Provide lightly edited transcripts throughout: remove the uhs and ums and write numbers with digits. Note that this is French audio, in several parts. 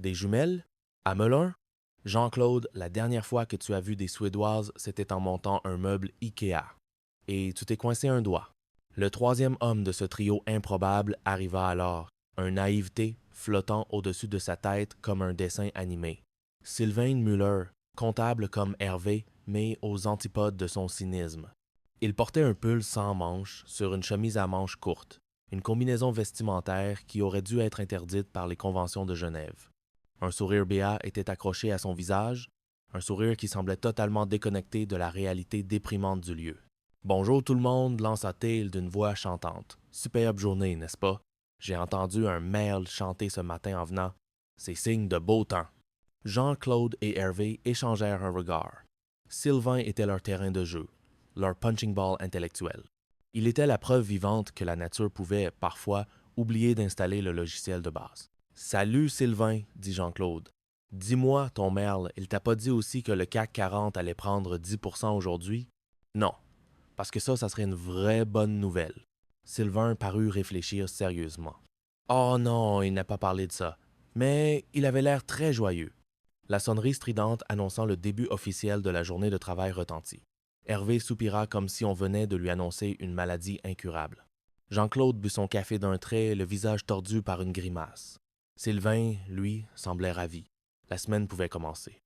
Des jumelles? À Melun? Jean-Claude, la dernière fois que tu as vu des Suédoises, c'était en montant un meuble Ikea. Et tu t'es coincé un doigt. Le troisième homme de ce trio improbable arriva alors, un naïveté flottant au-dessus de sa tête comme un dessin animé. Sylvain Muller, comptable comme Hervé, mais aux antipodes de son cynisme. Il portait un pull sans manches sur une chemise à manches courtes, une combinaison vestimentaire qui aurait dû être interdite par les conventions de Genève. Un sourire béat était accroché à son visage, un sourire qui semblait totalement déconnecté de la réalité déprimante du lieu. « Bonjour tout le monde » lança-t-il d'une voix chantante. « Superbe journée, n'est-ce pas? J'ai entendu un merle chanter ce matin en venant. C'est signe de beau temps. » Jean-Claude et Hervé échangèrent un regard. Sylvain était leur terrain de jeu, leur punching ball intellectuel. Il était la preuve vivante que la nature pouvait, parfois, oublier d'installer le logiciel de base. « Salut Sylvain, dit Jean-Claude. Dis-moi, ton merle, il t'a pas dit aussi que le CAC 40 allait prendre 10% aujourd'hui? Non, parce que ça serait une vraie bonne nouvelle. Sylvain parut réfléchir sérieusement. Oh non, il n'a pas parlé de ça. Mais il avait l'air très joyeux. La sonnerie stridente annonçant le début officiel de la journée de travail retentit. Hervé soupira comme si on venait de lui annoncer une maladie incurable. Jean-Claude but son café d'un trait, le visage tordu par une grimace. Sylvain, lui, semblait ravi. La semaine pouvait commencer.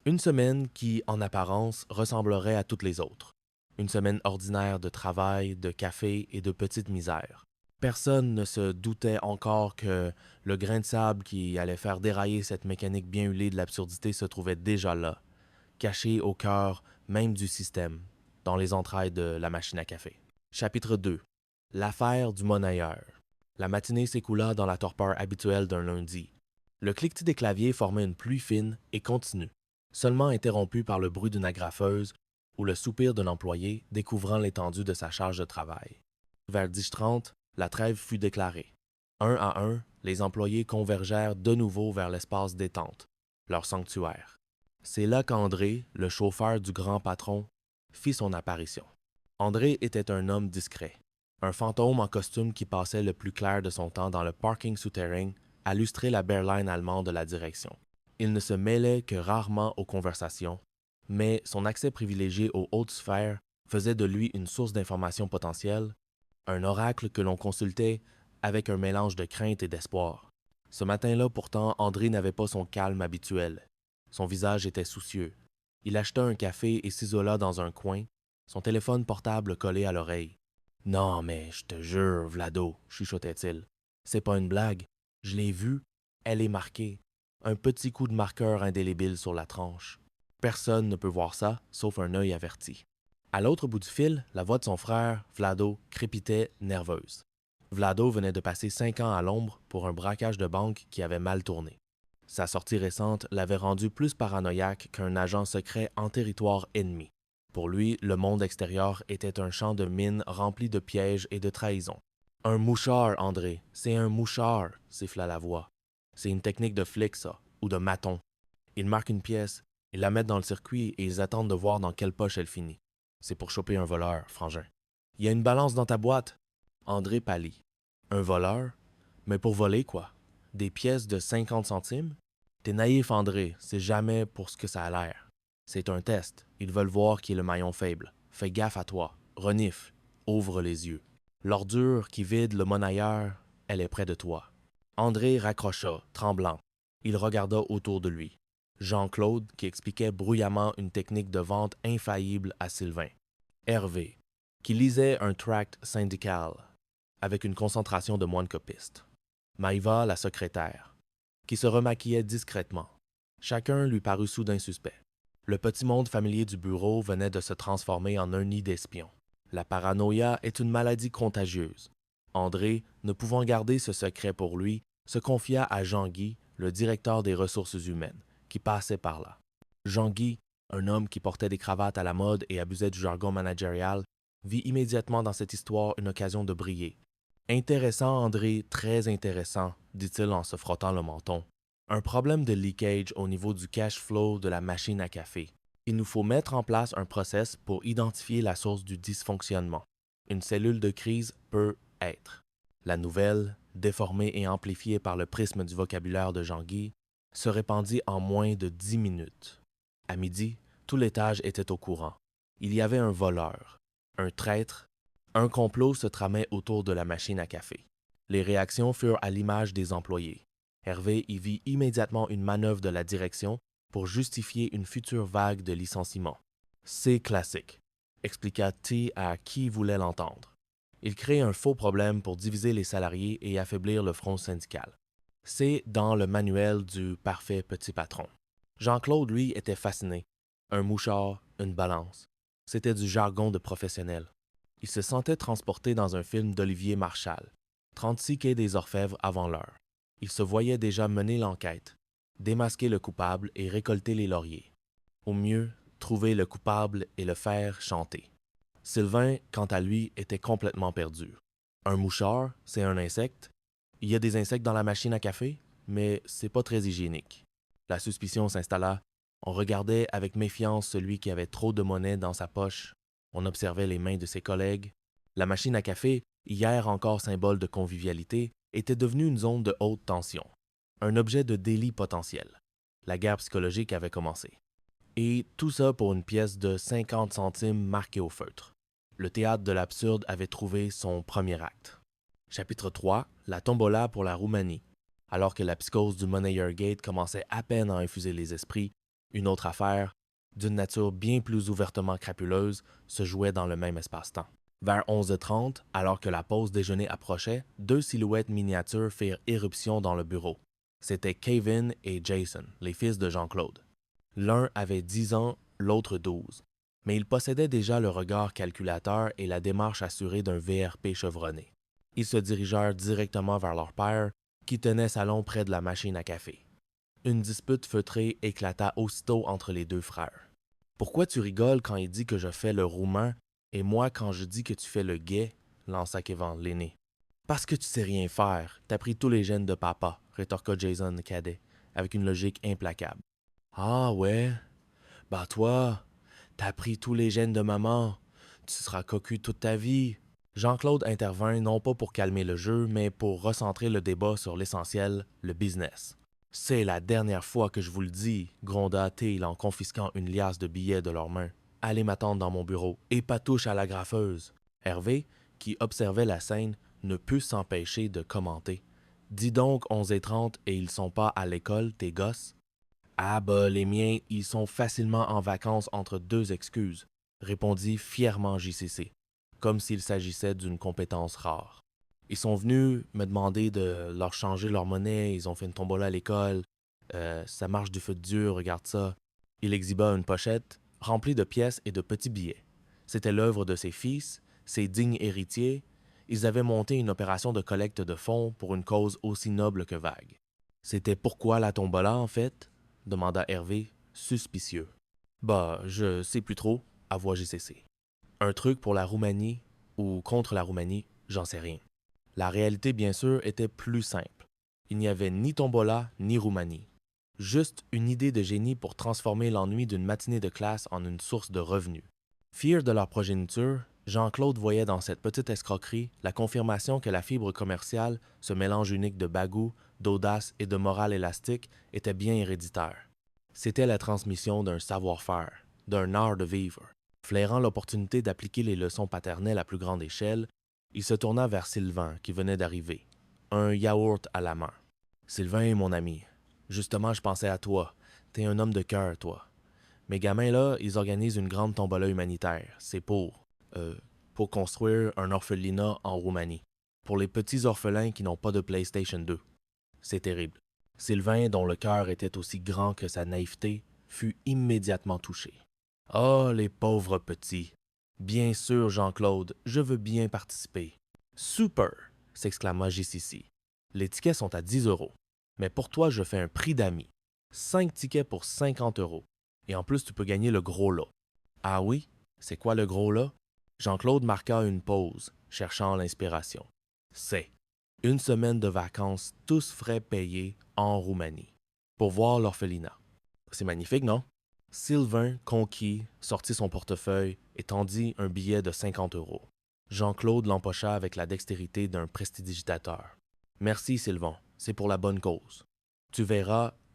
Une semaine qui, en apparence, ressemblerait à toutes les autres. Une semaine ordinaire de travail, de café et de petites misères. Personne ne se doutait encore que le grain de sable qui allait faire dérailler cette mécanique bien huilée de l'absurdité se trouvait déjà là, caché au cœur même du système, dans les entrailles de la machine à café. Chapitre 2. L'affaire du monnailleur. La matinée s'écoula dans la torpeur habituelle d'un lundi. Le cliquetis des claviers formait une pluie fine et continue, seulement interrompue par le bruit d'une agrafeuse ou le soupir d'un employé découvrant l'étendue de sa charge de travail. Vers 10h30, la trêve fut déclarée. Un à un, les employés convergèrent de nouveau vers l'espace détente, leur sanctuaire. C'est là qu'André, le chauffeur du grand patron, fit son apparition. André était un homme discret, un fantôme en costume qui passait le plus clair de son temps dans le parking souterrain à lustrer la Berline allemande de la direction. Il ne se mêlait que rarement aux conversations, mais son accès privilégié aux hautes sphères faisait de lui une source d'informations potentielles, un oracle que l'on consultait avec un mélange de crainte et d'espoir. Ce matin-là, pourtant, André n'avait pas son calme habituel. Son visage était soucieux. Il acheta un café et s'isola dans un coin, son téléphone portable collé à l'oreille. « Non, mais je te jure, Vlado, chuchotait-il. C'est pas une blague. Je l'ai vue. Elle est marquée. Un petit coup de marqueur indélébile sur la tranche. Personne ne peut voir ça, sauf un œil averti. » À l'autre bout du fil, la voix de son frère, Vlado, crépitait, nerveuse. Vlado venait de passer 5 ans à l'ombre pour un braquage de banque qui avait mal tourné. Sa sortie récente l'avait rendu plus paranoïaque qu'un agent secret en territoire ennemi. Pour lui, le monde extérieur était un champ de mines rempli de pièges et de trahisons. « Un mouchard, André, c'est un mouchard » siffla la voix. « C'est une technique de flic, ça, ou de maton. Ils marquent une pièce, ils la mettent dans le circuit et ils attendent de voir dans quelle poche elle finit. C'est pour choper un voleur, frangin. Il y a une balance dans ta boîte. » André pâlit. Un voleur? Mais pour voler quoi? Des pièces de 50 centimes? T'es naïf, André, c'est jamais pour ce que ça a l'air. C'est un test, ils veulent voir qui est le maillon faible. Fais gaffe à toi, renifle, ouvre les yeux. L'ordure qui vide le monnailleur, elle est près de toi. André raccrocha, tremblant. Il regarda autour de lui. Jean-Claude qui expliquait bruyamment une technique de vente infaillible à Sylvain. Hervé, qui lisait un tract syndical avec une concentration de moines copistes. Maïva, la secrétaire, qui se remaquillait discrètement. Chacun lui parut soudain suspect. Le petit monde familier du bureau venait de se transformer en un nid d'espions. La paranoïa est une maladie contagieuse. André, ne pouvant garder ce secret pour lui, se confia à Jean-Guy, le directeur des ressources humaines, qui passait par là. Jean-Guy, un homme qui portait des cravates à la mode et abusait du jargon managérial, vit immédiatement dans cette histoire une occasion de briller. « Intéressant, André, très intéressant, » dit-il en se frottant le menton. « Un problème de leakage au niveau du cash flow de la machine à café. Il nous faut mettre en place un process pour identifier la source du dysfonctionnement. Une cellule de crise peut être. » La nouvelle, déformée et amplifiée par le prisme du vocabulaire de Jean-Guy, se répandit en moins de 10 minutes. À midi, tout l'étage était au courant. Il y avait un voleur, un traître, un complot se tramait autour de la machine à café. Les réactions furent à l'image des employés. Hervé y vit immédiatement une manœuvre de la direction pour justifier une future vague de licenciements. C'est classique, expliqua T à qui voulait l'entendre. Il crée un faux problème pour diviser les salariés et affaiblir le front syndical. C'est dans le manuel du parfait petit patron. Jean-Claude, lui, était fasciné. Un mouchard, une balance. C'était du jargon de professionnel. Il se sentait transporté dans un film d'Olivier Marchal, 36 quai des Orfèvres avant l'heure. Il se voyait déjà mener l'enquête, démasquer le coupable et récolter les lauriers. Au mieux, trouver le coupable et le faire chanter. Sylvain, quant à lui, était complètement perdu. Un mouchard, c'est un insecte. Il y a des insectes dans la machine à café, mais c'est pas très hygiénique. La suspicion s'installa. On regardait avec méfiance celui qui avait trop de monnaie dans sa poche. On observait les mains de ses collègues. La machine à café, hier encore symbole de convivialité, était devenue une zone de haute tension. Un objet de délit potentiel. La guerre psychologique avait commencé. Et tout ça pour une pièce de 50 centimes marquée au feutre. Le théâtre de l'absurde avait trouvé son premier acte. Chapitre 3. La tombola pour la Roumanie. Alors que la psychose du Monnayeur Gate commençait à peine à infuser les esprits, une autre affaire, d'une nature bien plus ouvertement crapuleuse, se jouait dans le même espace-temps. Vers 11h30, alors que la pause déjeuner approchait, deux silhouettes miniatures firent éruption dans le bureau. C'étaient Kevin et Jason, les fils de Jean-Claude. L'un avait 10 ans, l'autre 12, mais ils possédaient déjà le regard calculateur et la démarche assurée d'un VRP chevronné. Ils se dirigèrent directement vers leur père, qui tenait salon près de la machine à café. Une dispute feutrée éclata aussitôt entre les deux frères. « Pourquoi tu rigoles quand il dit que je fais le roumain et moi quand je dis que tu fais le guet ?» lança Kevin, l'aîné. « Parce que tu sais rien faire, t'as pris tous les gènes de papa, » rétorqua Jason le cadet, avec une logique implacable. « Ah ouais? Bah toi, t'as pris tous les gènes de maman, tu seras cocu toute ta vie. » Jean-Claude intervint non pas pour calmer le jeu, mais pour recentrer le débat sur l'essentiel, le business. « C'est la dernière fois que je vous le dis, » gronda Till en confisquant une liasse de billets de leurs mains. « Allez m'attendre dans mon bureau et pas touche à la graffeuse. » Hervé, qui observait la scène, ne put s'empêcher de commenter. « Dis donc 11h30 et ils sont pas à l'école, tes gosses? »« Ah bah, les miens, ils sont facilement en vacances entre deux excuses, » répondit fièrement JCC, comme s'il s'agissait d'une compétence rare. Ils sont venus me demander de leur changer leur monnaie, ils ont fait une tombola à l'école. Ça marche du feu de Dieu, regarde ça. Il exhiba une pochette remplie de pièces et de petits billets. C'était l'œuvre de ses fils, ses dignes héritiers. Ils avaient monté une opération de collecte de fonds pour une cause aussi noble que vague. C'était pourquoi la tombola, en fait? Demanda Hervé, suspicieux. Bah, je sais plus trop, avoua JCC. Un truc pour la Roumanie ou contre la Roumanie, j'en sais rien. La réalité, bien sûr, était plus simple. Il n'y avait ni tombola ni Roumanie. Juste une idée de génie pour transformer l'ennui d'une matinée de classe en une source de revenus. Fier de leur progéniture, Jean-Claude voyait dans cette petite escroquerie la confirmation que la fibre commerciale, ce mélange unique de bagou, d'audace et de morale élastique, était bien héréditaire. C'était la transmission d'un savoir-faire, d'un art de vivre. Flairant l'opportunité d'appliquer les leçons paternelles à plus grande échelle, il se tourna vers Sylvain, qui venait d'arriver, un yaourt à la main. « Sylvain est mon ami. Justement, je pensais à toi. T'es un homme de cœur, toi. Mes gamins, là, ils organisent une grande tombola humanitaire. C'est pour construire un orphelinat en Roumanie. Pour les petits orphelins qui n'ont pas de PlayStation 2. C'est terrible. » Sylvain, dont le cœur était aussi grand que sa naïveté, fut immédiatement touché. « Oh, les pauvres petits! Bien sûr, Jean-Claude, je veux bien participer. »« Super! » s'exclama JCC. « Les tickets sont à 10 €. Mais pour toi, je fais un prix d'amis. 5 tickets pour 50 €. Et en plus, tu peux gagner le gros lot. »« Ah oui? C'est quoi le gros lot? » Jean-Claude marqua une pause, cherchant l'inspiration. « C'est une semaine de vacances, tous frais payés, en Roumanie, pour voir l'orphelinat. » C'est magnifique, non? Sylvain, conquis, sortit son portefeuille et tendit un billet de 50 €. Jean-Claude l'empocha avec la dextérité d'un prestidigitateur. « Merci, Sylvain, c'est pour la bonne cause. Tu verras,